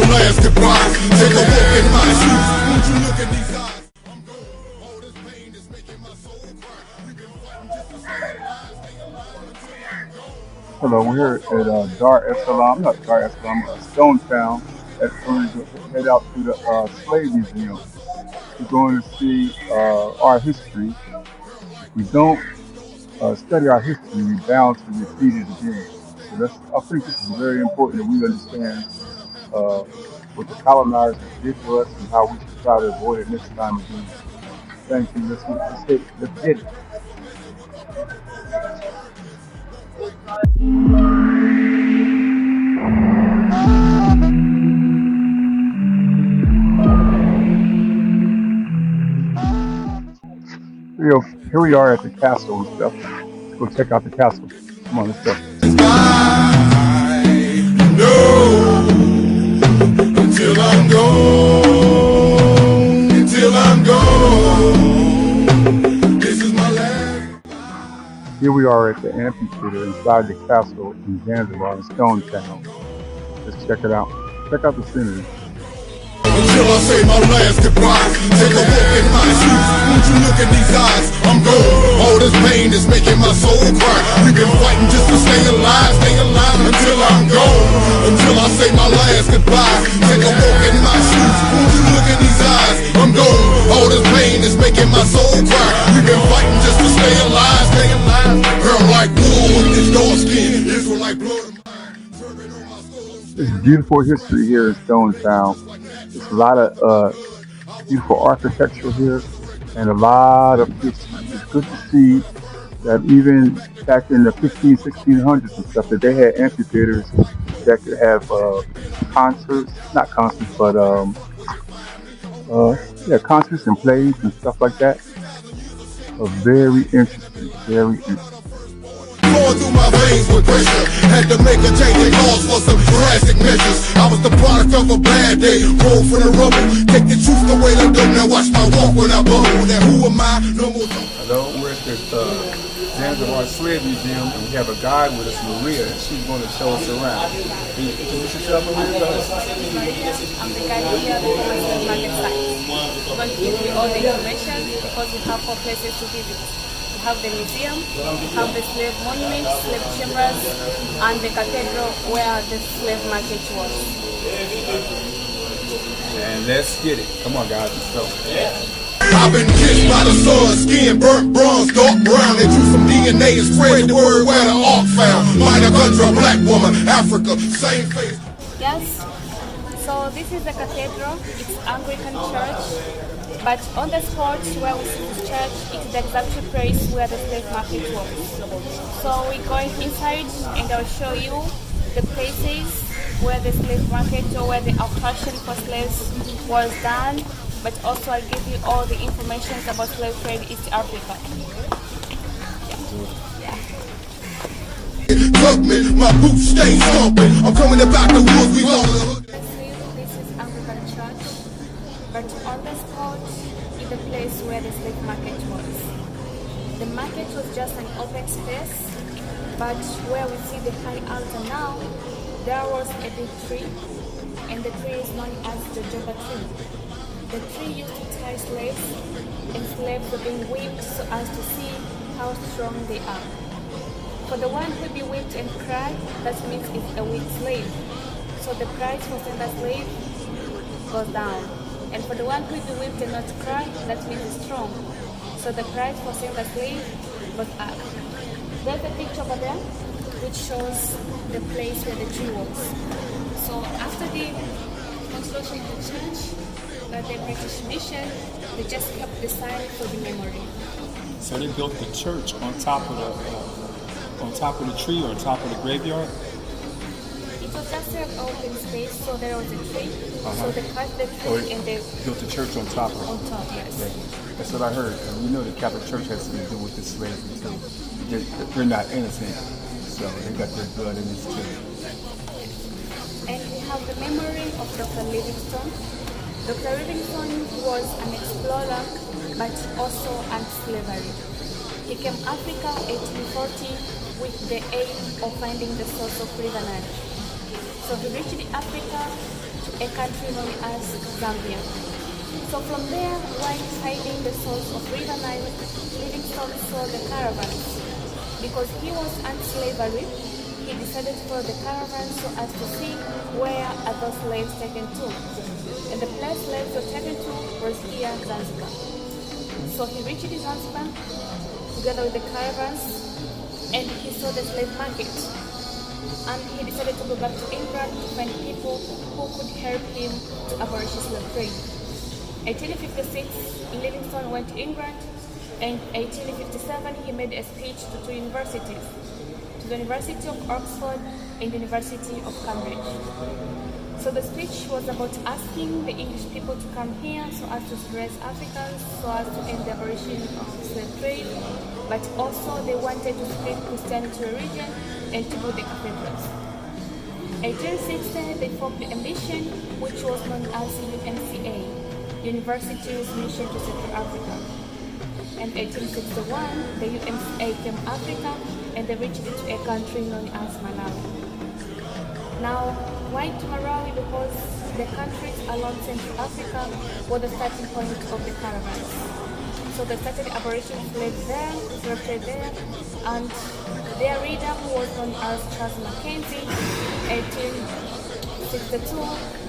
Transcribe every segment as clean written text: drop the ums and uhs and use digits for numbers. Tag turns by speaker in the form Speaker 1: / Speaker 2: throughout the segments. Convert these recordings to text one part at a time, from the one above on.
Speaker 1: my last goodbye. Take a walk in my shoes. Won't you look in these eyes? I'm gone. All this pain is making my soul cry. We've been fighting just to stay alive, stay alive until I'm gone.
Speaker 2: Hello, we're here at Dar es Salaam, not Dar es Salaam, Stone Town. That's going to head out to the Slave Museum. We're going to see our history. If we don't study our history, we're bound to repeat it again. So I think this is very important that we understand what the colonizers did to us and how we should try to avoid it next time again. Thank you. Let's get it. Here we are at the castle and stuff. Let's go check out the castle. Come on, let's go.
Speaker 1: Until I'm gone, until I'm gone. This is my last.
Speaker 2: Here we are at the amphitheater inside the castle in Zanzibar in Stone Town. Let's check it out. Check out the scenery.
Speaker 1: Until I say my last goodbye. Take a walk in my shoes. Won't you look in these eyes? I'm gone. All this pain is making my soul cry. We've been fighting just to stay alive until I'm gone. Until I say my last goodbye. Take a walk in my shoes. Won't you look in these eyes? I'm gone. All this pain is making my soul cry. We've been fighting just to stay alive. Girl like wool with this dark skin. Israelite blood.
Speaker 2: It's beautiful history here in Stone Town. There's a lot of beautiful architecture here and a lot of history. It's good to see that even back in the 1600s and stuff, that they had amphitheaters that could have concerts and plays and stuff like that. Very interesting, very interesting.
Speaker 1: Going through my veins with pressure. Had to make a change and cause for some drastic measures. I was the product of a bad day. Roll for the rubble. Take the truth away the dumb. Now watch my walk when I bubble. Now who am I? No more.
Speaker 3: Hello, we're at the Zanzibar Slave Museum, and we have a guide with us, Maria, and she's going to show us around. Can you introduce yourself, Maria?
Speaker 4: I'm the guide here at the slave market site. I'm going to give you all the information because we have 4 places to visit. We have the museum, we have the slave monument, slave chambers, and the cathedral where the slave market was.
Speaker 3: And let's get it. Come on, guys, let's go.
Speaker 1: I've been kissed by the sun, skin burnt bronze, dark brown. They drew some DNA and spread the word where the ark found. Mitochondria, black woman, Africa, same face.
Speaker 4: Yes, so this is the cathedral. It's Anglican church. But on the spot where we see this church, it's the exact place where the slave market was. So we're going inside and I'll show you the places where the slave market or where the oppression for slaves was done. But also I'll give you all the information about slave trade in East Africa. Yeah.
Speaker 1: My boots stay stomping. I'm coming about the woods. We all
Speaker 4: This is Anglican church. But on the spot is the place where the slave market was. The market was just an open space, but where we see the high altar now, there was a big tree, and the tree is known as the Joba tree. The tree used to tie slaves, and slaves were being whipped so as to see how strong they are. For the one who be whipped and cry, that means it's a weak slave. So the price for selling a slave goes down. And for the one who is whipped and not cry, that means it's strong. So the price for selling the slave goes up. There's a picture over there which shows the place where the tree was. So after the construction of the church, the British mission, they just kept the sign for the memory.
Speaker 3: So they built the church on top of the tree or on top of the graveyard?
Speaker 4: It was just an open space, so there was a tree. So they cut the tree and they
Speaker 3: built the church on top of it.
Speaker 4: On top, yes.
Speaker 3: Yeah. That's what I heard. And you know the Catholic Church has something to do with this slavery too. They're not innocent, so they got their blood in this too.
Speaker 4: And we have the memory of Dr. Livingstone. Dr. Livingstone was an explorer, but also anti-slavery. He came to Africa 1840 with the aim of finding the source of river Nile. So he reached Africa to a country known as Zambia. So from there, while finding the source of River Nile, Livingstone saw the caravans. Because he was anti-slavery, he decided to follow the caravans so as to see where are those slaves taken to. And the place slaves were taken to was here, Zanzibar. So he reached Zanzibar together with the caravans, and he saw the slave market. And he decided to go back to England to find people who could help him to abolish slave trade. 1856, Livingstone went to England, and 1857 he made a speech to two universities, to the University of Oxford and the University of Cambridge. So the speech was about asking the English people to come here so as to raise Africans, so as to end the abolition of slave trade, but also they wanted to spread Christianity to the region and to build the cathedrals. 1860 they formed a mission which was known as UNCA, University's Mission to Central Africa. And 1861 the UNCA came to Africa and they reached to a country known as Malawi. Now, why to Malawi? Because the countries along Central Africa were the starting point of the caravans. So they started abolishing slave trade there, and their leader, who was known as Charles Mackenzie, 1862,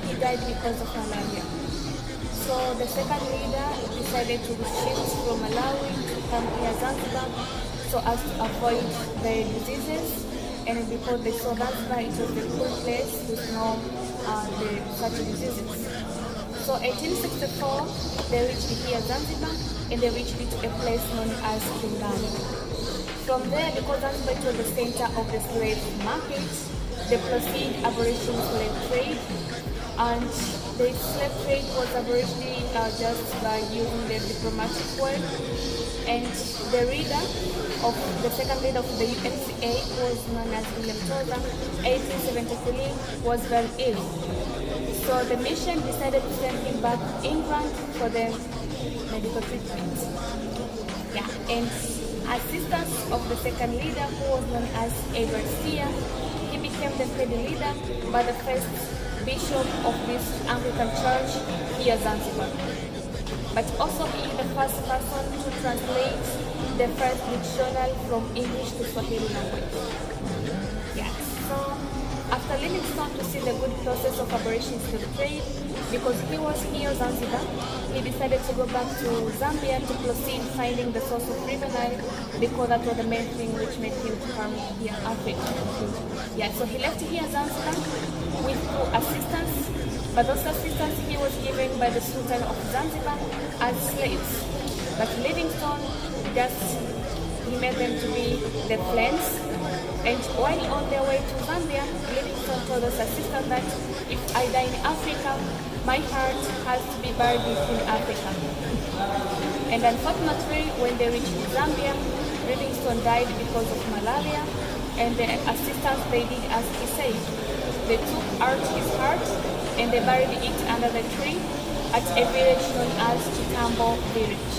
Speaker 4: he died because of malaria. So the second leader decided to shift from Malawi to come here Zanzibar so as to avoid the diseases. And because they saw Zanzibar, it was the cool place with no such diseases. So 1864, they reached here Zanzibar, and they reached to a place known as Kingani. From there, because Zanzibar was the center of the slave market, they proceeded abolishing slave trade, and the slave trade was abolished just by using the diplomatic way. And the leader of the second leader of the UNCA was known as William Toza, 1873, was very ill. So the mission decided to send him back to England for the medical treatment. Yeah, and assistant of the second leader, who was known as Edward Steer, he became the third leader by the first bishop of this Anglican church here Zanzibar. But also he is the first person to translate the first dictionary from English to Swahili language. Yeah. So after Livingstone to see the good process of abolishing slave trade, because he was here in Zanzibar, he decided to go back to Zambia to proceed finding the source of River Nile, because that was the main thing which made him to come here in Africa. Yeah, so he left here in Zanzibar with two assistants, but those assistants he was given by the Sultan of Zanzibar as slaves. But Livingstone he made them to be the friends. And while on their way to Zambia, Livingstone told his assistant that if I die in Africa, my heart has to be buried in Africa. And unfortunately, when they reached Zambia, Livingstone died because of malaria, and the assistants, they did as he said. They took out his heart and they buried it under the tree at a village known as Chitambo village.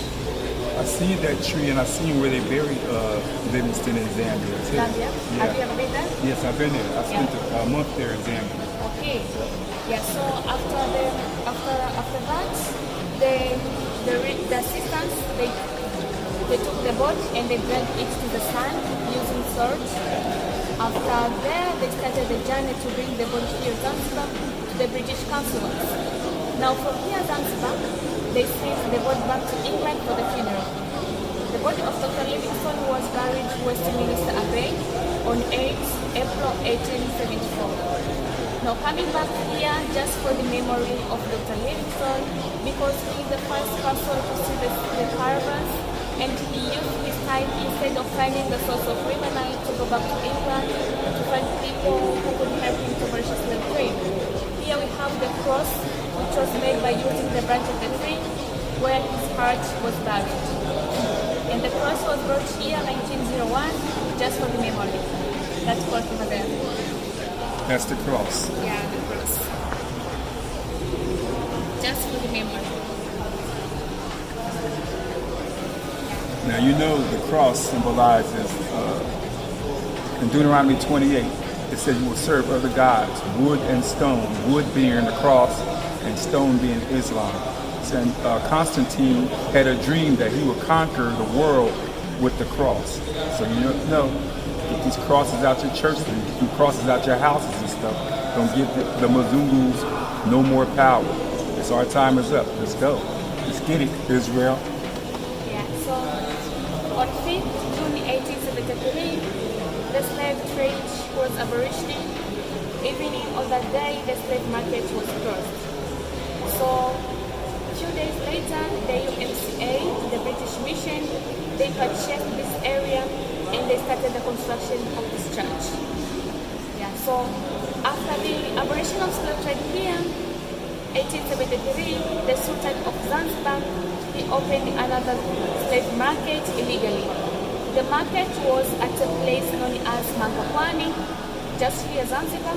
Speaker 3: I seen that tree and I seen where they buried Livingstone in Zambia too.
Speaker 4: Zambia?
Speaker 3: Yeah.
Speaker 4: Have you ever been there?
Speaker 3: Yes, I've been there. I spent a month there in Zambia.
Speaker 4: Okay. Yeah, so after that, the assistants, they took the boat and they dragged it to the sand using swords. After there, they started the journey to bring the body here Zanzibar to the British consulate. Now from here Zanzibar, they sent the body back to England for the funeral. The body of Dr. Livingstone was buried in Westminster Abbey on 8 April 1874. Now coming back here just for the memory of Dr. Livingstone, because he is the first person to see the caravans, and he used his time, instead of finding the source of River Nile, to go back to England to find people who could help him to abolish slave trade. Here we have the cross, which was made by using the branch of the tree where his heart was buried. And the cross was brought here in 1901 just for the memory. That's cross over there.
Speaker 3: That's the cross.
Speaker 4: Yeah, the cross. Just for the memory.
Speaker 3: Now you know the cross symbolizes in Deuteronomy 28, It said you will serve other gods, wood and stone, wood being the cross and stone being Islam. And Constantine had a dream that he would conquer the world with the cross. So you know, get these crosses out your church, and crosses out your houses and stuff. Don't give the Mzungus no more power. It's our time is up. Let's go. Let's get it, Israel.
Speaker 4: Yeah, so on 5th June 1873, the slave trade was abolished. Even on that day, the slave market was closed. So 2 days later, the UMCA, the British Mission, they purchased this area and they started the construction of this church. Yeah, so after the abolition of slave trade here, 1873, the Sultan of Zanzibar, he opened another slave market illegally. The market was at a place known as Mangapwani, just here Zanzibar,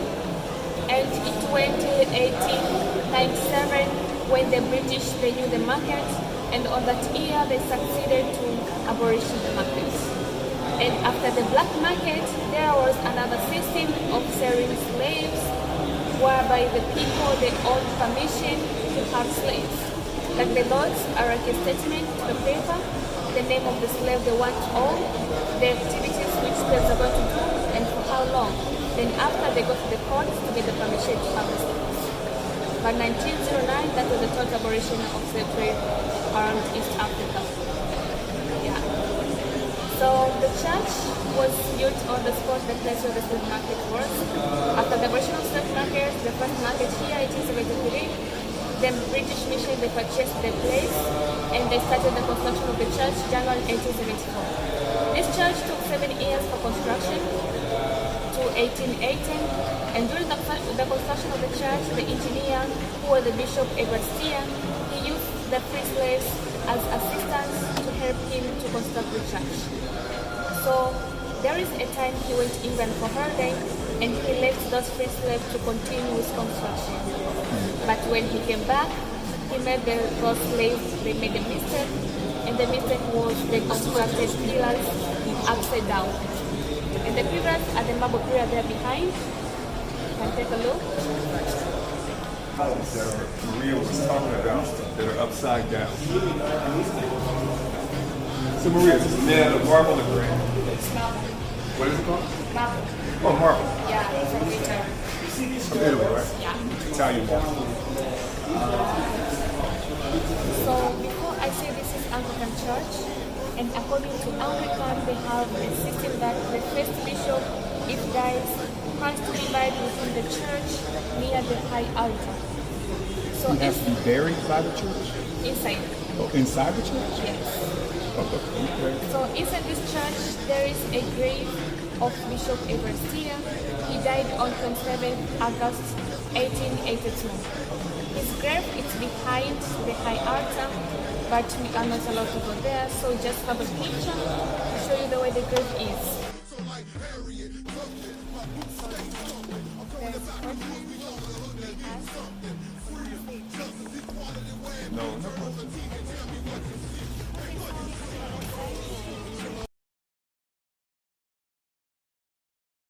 Speaker 4: and it went till 1897 when the British they knew the market, and on that year they succeeded to abolish the market. And after the black market, there was another system of selling slaves, whereby the people they owned permission to have slaves. Like the laws are like a statement to the paper, the name of the slave they want to own, the activities which slaves are going to do, and for how long. Then after they go to the courts to get the permission to have the slaves. By 1909, that was the total abolition of slave trade around East Africa. Yeah. So the church was built on the spot, the place where the slave market was. After the abolition of slave market, the first market here, 1873, the British Mission, they purchased the place and they started the construction of the church January 1874. This church took 7 years for construction to 1818, and during the construction of the church, the engineer, who was the Bishop Edward Steer, he used the free slaves as assistants to help him to construct the church. So there is a time he went to England for holiday and he left those free slaves to continue with construction. But when he came back, he made those slaves, they made a mistake, and the mistake was they constructed pillars upside down. And the pillars are the marble pillar there behind. You can take a look.
Speaker 3: That Maria was talking about that are upside down. So Maria, is this made out of marble or granite?
Speaker 4: It's marble.
Speaker 3: What is it called?
Speaker 4: Marble.
Speaker 3: Oh, marble.
Speaker 4: Yeah, it's from Italy.
Speaker 3: From Italy, right?
Speaker 4: Yeah.
Speaker 3: Italian marble.
Speaker 4: So before I say this is Anglican Church, and according to Anglican, they have a system that the first bishop, if dies, has to be buried within the church near the high altar. So
Speaker 3: He has to be buried by the church?
Speaker 4: inside.
Speaker 3: Oh, inside the church?
Speaker 4: Yes.
Speaker 3: Oh, okay.
Speaker 4: So inside this church, there is a grave of Bishop Edward Steer. He died on 27 August 1882. His grave is behind the high altar, but we are not allowed to go there, so just have a picture to show you the way the grave is.
Speaker 3: No, no.